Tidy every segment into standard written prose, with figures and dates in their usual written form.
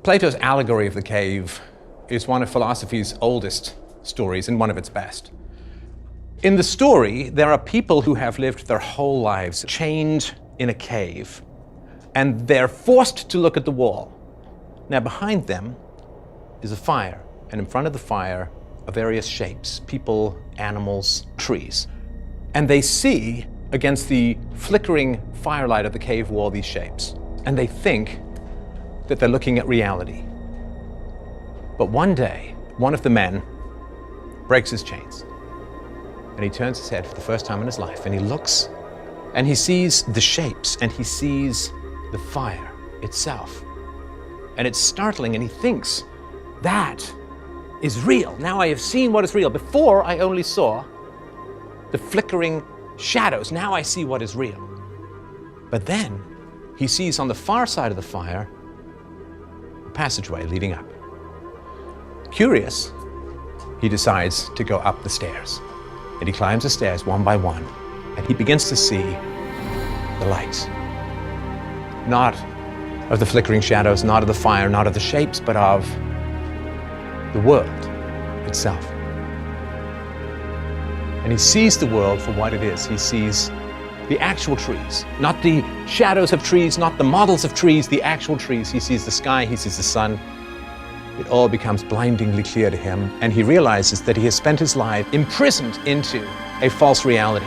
Plato's allegory of the cave is one of philosophy's oldest stories and one of its best. In the story, there are people who have lived their whole lives chained in a cave, and they're forced to look at the wall. Now, behind them is a fire, and in front of the fire are various shapes, people, animals, trees. And they see against the flickering firelight of the cave wall these shapes, and they think that they're looking at reality. But one day, one of the men breaks his chains, and he turns his head for the first time in his life, and he looks, and he sees the shapes, and he sees the fire itself. And it's startling, and he thinks, that is real. Now I have seen what is real. Before, I only saw the flickering shadows. Now I see what is real. But then, he sees on the far side of the fire a passageway leading up. Curious, he decides to go up the stairs. And he climbs the stairs one by one, and he begins to see the lights. Not of the flickering shadows, not of the fire, not of the shapes, but of the world itself. And he sees the world for what it is. He sees the actual trees, not the shadows of trees, not the models of trees, the actual trees. He sees the sky, he sees the sun. It all becomes blindingly clear to him, and he realizes that he has spent his life imprisoned into a false reality.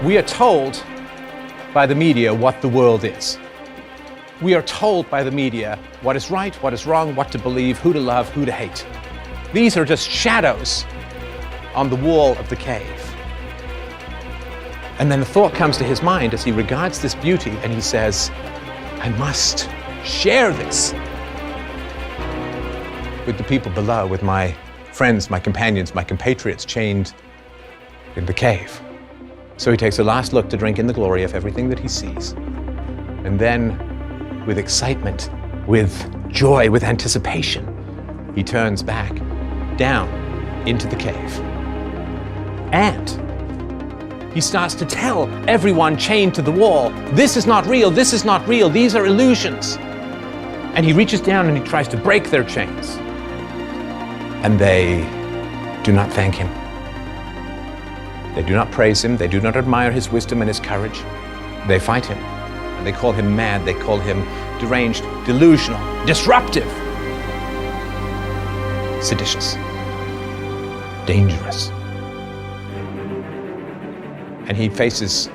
We are told by the media what the world is. We are told by the media what is right, what is wrong, what to believe, who to love, who to hate. These are just shadows on the wall of the cave. And then a thought comes to his mind as he regards this beauty, and he says, I must share this with the people below, with my friends, my companions, my compatriots chained in the cave. So he takes a last look to drink in the glory of everything that he sees. And then, with excitement, with joy, with anticipation, he turns back down into the cave. And he starts to tell everyone chained to the wall, this is not real, this is not real, these are illusions. And he reaches down and he tries to break their chains. And they do not thank him. They do not praise him. They do not admire his wisdom and his courage. They fight him. And they call him mad. They call him deranged, delusional, disruptive, seditious, dangerous. And he faces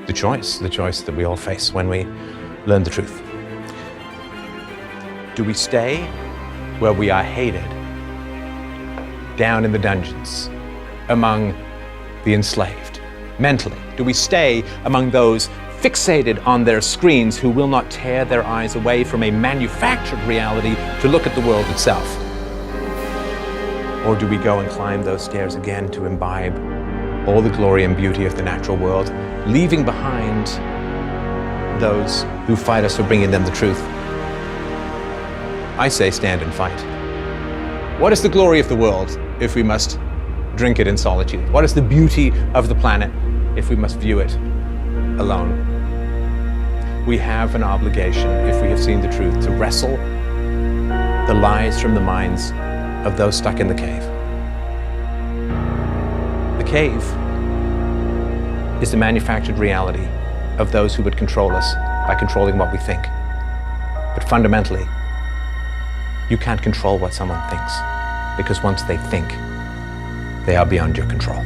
the choice that we all face when we learn the truth. Do we stay where we are hated, down in the dungeons, among the enslaved, mentally? Do we stay among those fixated on their screens who will not tear their eyes away from a manufactured reality to look at the world itself? Or do we go and climb those stairs again to imbibe all the glory and beauty of the natural world, leaving behind those who fight us for bringing them the truth? I say stand and fight. What is the glory of the world if we must drink it in solitude? What is the beauty of the planet if we must view it alone? We have an obligation, if we have seen the truth, to wrestle the lies from the minds of those stuck in the cave. The cave is the manufactured reality of those who would control us by controlling what we think. But fundamentally, you can't control what someone thinks, because once they think, they are beyond your control.